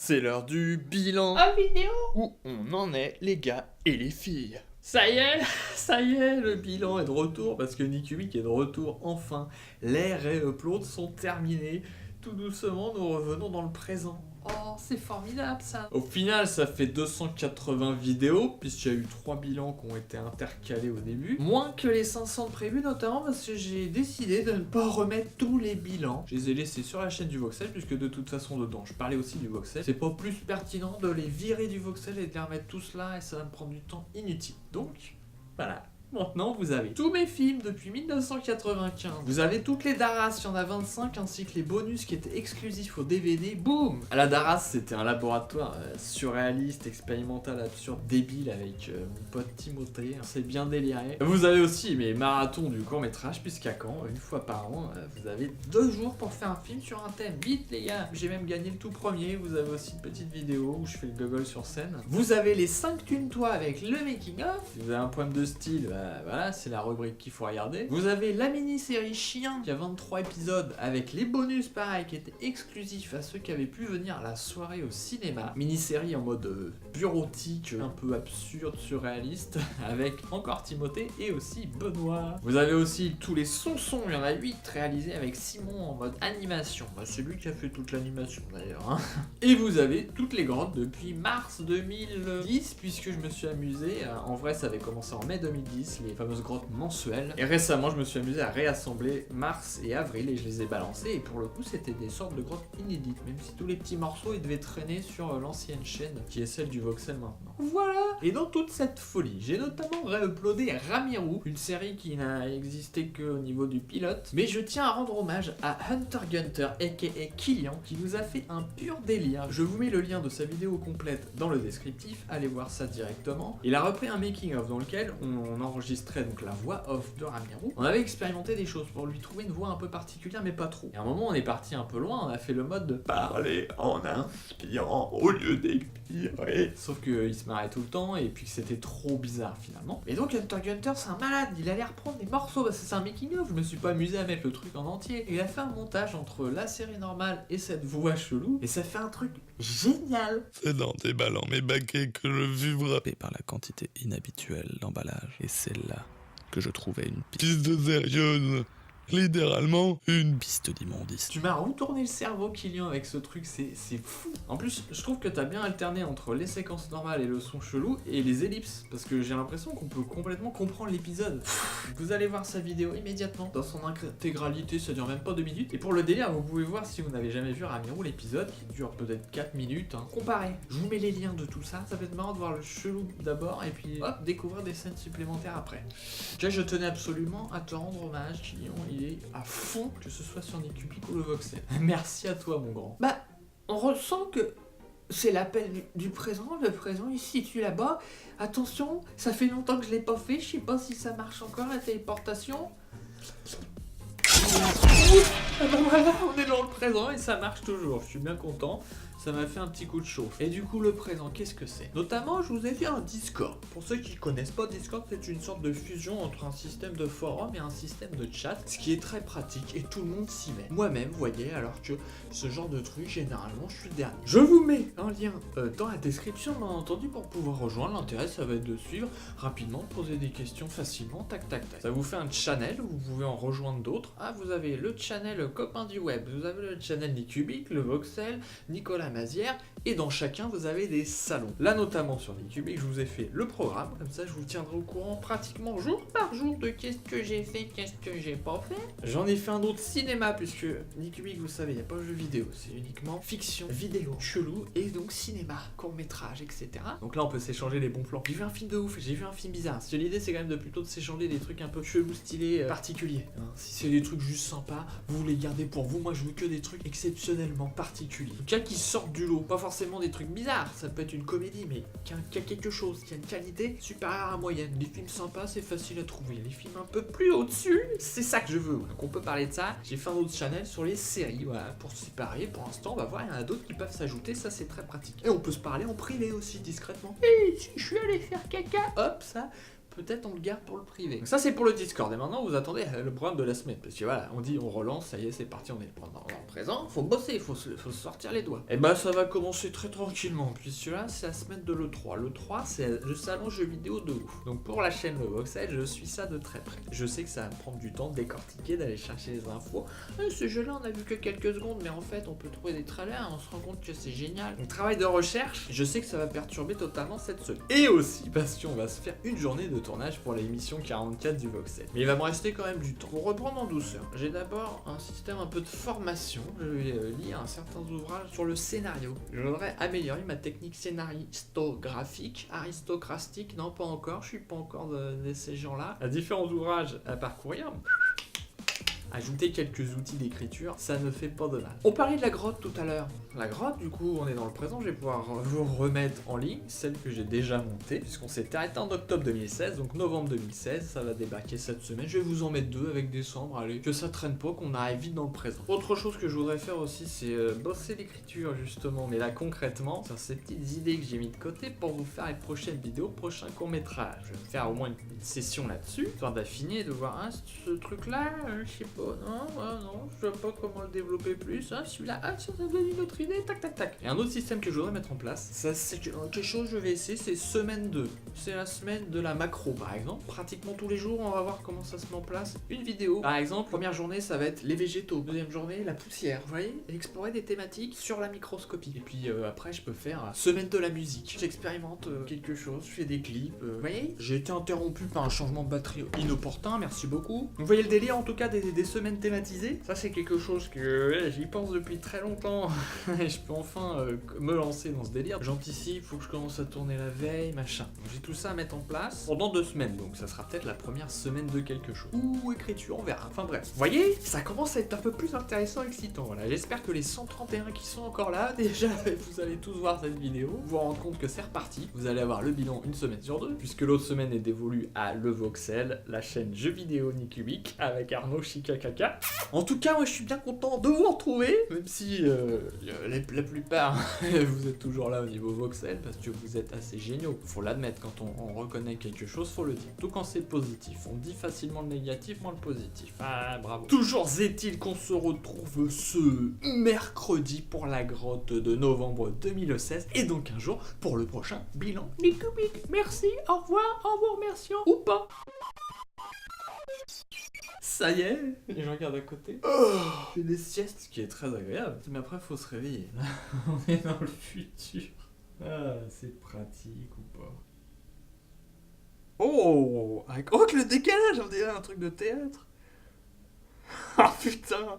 C'est l'heure du bilan. En vidéo. Où on en est, les gars et les filles. Ça y est, le bilan est de retour parce que Nick est de retour enfin. Les réuploads sont terminés. Tout doucement, nous revenons dans le présent. Oh, c'est formidable ça. Au final, ça fait 280 vidéos, puisqu'il y a eu 3 bilans qui ont été intercalés au début. Moins que les 500 prévus, notamment parce que j'ai décidé de ne pas remettre tous les bilans. Je les ai laissés sur la chaîne du Voxel, puisque de toute façon, dedans, je parlais aussi du Voxel. C'est pas plus pertinent de les virer du Voxel et de les remettre tous là, et ça va me prendre du temps inutile. Donc, voilà. Maintenant, vous avez tous mes films depuis 1995. Vous avez toutes les Daras, il y en a 25, ainsi que les bonus qui étaient exclusifs au DVD. Boum! À la Daras, c'était un laboratoire surréaliste, expérimental, absurde, débile avec mon pote Timothée. On s'est bien déliré. Vous avez aussi mes marathons du court-métrage, puisqu'à quand, une fois par an, vous avez 2 jours pour faire un film sur un thème. Vite, les gars! J'ai même gagné le tout premier. Vous avez aussi une petite vidéo où je fais le gogol sur scène. Vous avez les 5 thunes-toi avec le making-of. Si vous avez un problème de style, voilà, c'est la rubrique qu'il faut regarder. Vous avez la mini-série Chien qui a 23 épisodes avec les bonus pareil qui étaient exclusifs à ceux qui avaient pu venir à la soirée au cinéma. Mini-série en mode bureautique, un peu absurde, surréaliste, avec encore Timothée et aussi Benoît. Vous avez aussi tous les sons, il y en a 8 réalisés avec Simon en mode animation. Bah, c'est lui qui a fait toute l'animation d'ailleurs. Hein. Et vous avez toutes les grottes depuis mars 2010 puisque je me suis amusé. En vrai, ça avait commencé en mai 2010, les fameuses grottes mensuelles. Et récemment, je me suis amusé à réassembler mars et avril et je les ai balancées. Et pour le coup, c'était des sortes de grottes inédites, même si tous les petits morceaux, ils devaient traîner sur l'ancienne chaîne, qui est celle du Voxel maintenant. Voilà. Et dans toute cette folie, j'ai notamment réuploadé Ramirou, une série qui n'a existé qu'au niveau du pilote. Mais je tiens à rendre hommage à Hunter Gunter, aka Killian, qui nous a fait un pur délire. Je vous mets le lien de sa vidéo complète dans le descriptif, allez voir ça directement. Il a repris un making-of dans lequel on enregistrait donc la voix off de Ramirou. On avait expérimenté des choses pour lui trouver une voix un peu particulière, mais pas trop. Et à un moment, on est parti un peu loin, on a fait le mode de parler en inspirant au lieu d'expirer. Sauf qu'il se marrait tout le temps et puis que c'était trop bizarre finalement. Et donc Hunter Gunter, c'est un malade, il allait reprendre des morceaux parce que c'est un making-of. Je me suis pas amusé à mettre le truc en entier. Il a fait un montage entre la série normale et cette voix chelou et ça fait un truc génial. C'est dans déballant mes baquets que je vibrais par la quantité inhabituelle d'emballage. Et c'est là que je trouvais une piste sérieuse. Littéralement, une piste d'immondice. Tu m'as retourné le cerveau, Killian, avec ce truc, c'est fou. En plus, je trouve que t'as bien alterné entre les séquences normales et le son chelou et les ellipses, parce que j'ai l'impression qu'on peut complètement comprendre l'épisode. Vous allez voir sa vidéo immédiatement, dans son intégralité, ça dure même pas 2 minutes. Et pour le délire, vous pouvez voir si vous n'avez jamais vu Ramirou, l'épisode, qui dure peut-être 4 minutes. Hein. Comparez, je vous mets les liens de tout ça, ça va être marrant de voir le chelou d'abord, et puis hop, découvrir des scènes supplémentaires après. Déjà, je tenais absolument à te rendre hommage, Killian. Il est à fond, que ce soit sur Nick ou le Voxel. Merci à toi, mon grand. Bah, on ressent que c'est l'appel du présent. Le présent, il se situe là-bas. Attention, ça fait longtemps que je l'ai pas fait. Je sais pas si ça marche encore, la téléportation. Ah bah voilà, on est dans le présent et ça marche toujours. Je suis bien content. Ça m'a fait un petit coup de chauffe. Et du coup, le présent, qu'est-ce que c'est? Notamment, je vous ai fait un Discord. Pour ceux qui connaissent pas Discord, c'est une sorte de fusion entre un système de forum et un système de chat, ce qui est très pratique et tout le monde s'y met. Moi-même, vous voyez, alors que ce genre de truc, généralement, je suis le dernier. Je vous mets un lien dans la description, bien entendu, pour pouvoir rejoindre. L'intérêt, ça va être de suivre rapidement, poser des questions facilement, tac, tac, tac. Ça vous fait un channel où vous pouvez en rejoindre d'autres. Ah, vous avez le channel Copain du Web, vous avez le channel Nick, le Voxel, Nicolas Mazière, et dans chacun vous avez des salons. Là notamment sur Nick, je vous ai fait le programme, comme ça je vous tiendrai au courant pratiquement jour par jour de qu'est-ce que j'ai fait, qu'est-ce que j'ai pas fait. J'en ai fait un autre cinéma puisque Nick, vous savez, il n'y a pas de jeu vidéo, c'est uniquement fiction, vidéo, chelou, et donc cinéma, court-métrage, etc. Donc là on peut s'échanger les bons plans. J'ai vu un film de ouf, j'ai vu un film bizarre. Parce que l'idée c'est quand même de plutôt de s'échanger des trucs un peu chelous, stylés, particuliers. Hein. Si c'est des trucs juste sympas, vous les gardez pour vous. Moi je veux que des trucs exceptionnellement particuliers. En tout cas qui sortent du lot, pas forcément des trucs bizarres, ça peut être une comédie, mais qui a quelque chose, qui a une qualité supérieure à la moyenne. Les films sympas, c'est facile à trouver. Les films un peu plus au-dessus, c'est ça que je veux. Donc on peut parler de ça. J'ai fait un autre channel sur les séries, voilà, pour se séparer. Pour l'instant, on va voir, il y en a d'autres qui peuvent s'ajouter, ça c'est très pratique. Et on peut se parler en privé aussi, discrètement. Et si je suis allé faire caca, hop, ça, peut-être on le garde pour le privé. Donc ça c'est pour le Discord, et maintenant vous attendez le programme de la semaine, parce que voilà, on dit on relance, ça y est c'est parti, on est dans le présent, faut bosser, faut se sortir les doigts. Et bah ça va commencer très tranquillement, puisque là c'est la semaine de l'E3. L'E3 c'est le salon jeux vidéo de ouf. Donc pour la chaîne Le Voxel, je suis ça de très près. Je sais que ça va me prendre du temps de décortiquer, d'aller chercher les infos. Ce jeu-là on a vu que quelques secondes, mais en fait on peut trouver des trailers, on se rend compte que c'est génial. Donc travail de recherche, je sais que ça va perturber totalement cette semaine. Et aussi parce qu'on va se faire une journée de tournage pour l'émission 44 du Voxel. Mais il va me rester quand même du temps. Pour reprendre en douceur, j'ai d'abord un système un peu de formation. Je vais lire un certain ouvrage sur le scénario. Je voudrais améliorer ma technique scénaristographique, aristocratique, non pas encore, je suis pas encore de ces gens-là. Il y a différents ouvrages à parcourir. Ajouter quelques outils d'écriture, ça ne fait pas de mal. On parlait de la grotte tout à l'heure. La grotte, du coup, on est dans le présent, je vais pouvoir vous remettre en ligne celle que j'ai déjà montée, puisqu'on s'est arrêté en octobre 2016, donc novembre 2016, ça va débarquer cette semaine. Je vais vous en mettre 2 avec décembre, allez, que ça traîne pas, qu'on arrive vite dans le présent. Autre chose que je voudrais faire aussi, c'est bosser l'écriture, justement, mais là, concrètement, sur ces petites idées que j'ai mis de côté pour vous faire les prochaines vidéos, prochains courts-métrages. Je vais faire au moins une session là-dessus, histoire d'affiner, de voir, ce truc-là, je sais pas, non, je vois pas comment le développer plus, celui-là, ça me donne une autre idée, tac. Et un autre système que je voudrais mettre en place, ça c'est quelque chose que je vais essayer, c'est semaine 2. C'est la semaine de la macro par exemple. Pratiquement tous les jours, on va voir comment ça se met en place. Une vidéo, par exemple, première journée, ça va être les végétaux. Deuxième journée, la poussière. Vous voyez, explorer des thématiques sur la microscopie. Et puis après, je peux faire semaine de la musique. J'expérimente quelque chose, je fais des clips. Vous voyez, j'ai été interrompu par un changement de batterie inopportun, merci beaucoup. Vous voyez le délire en tout cas des semaines thématisées. Ça c'est quelque chose que j'y pense depuis très longtemps. Je peux enfin me lancer dans ce délire. J'anticipe, faut que je commence à tourner la veille, machin. J'ai tout ça à mettre en place pendant 2 semaines, donc ça sera peut-être la première semaine de quelque chose. Ou écriture, on verra. Enfin bref. Vous voyez, ça commence à être un peu plus intéressant, excitant. Voilà. J'espère que les 131 qui sont encore là, déjà, vous allez tous voir cette vidéo, vous vous rendre compte que c'est reparti. Vous allez avoir le bilan une semaine sur 2, puisque l'autre semaine est dévolue à Le Voxel, la chaîne jeux vidéo Nicubic, avec Arnaud Chikakaka. En tout cas, moi je suis bien content de vous retrouver, même si la plupart vous êtes toujours là au niveau Voxel parce que vous êtes assez géniaux. Faut l'admettre, quand on reconnaît quelque chose, faut le dire. Tout quand c'est positif. On dit facilement le négatif, moins le positif. Ah, bravo. Toujours est-il qu'on se retrouve ce mercredi pour la grotte de novembre 2016 et donc un jour pour le prochain bilan Nicubic. Merci, au revoir, en vous remerciant ou pas. Ça y est, et je regarde à côté. Je fais des siestes, ce qui est très agréable. Mais après, faut se réveiller. On est dans le futur. Ah, c'est pratique ou pas. Oh, avec le décalage, on dirait un truc de théâtre. Ah putain.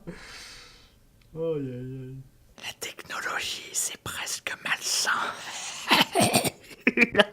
Oh, aïe aïe. La technologie, c'est presque malsain.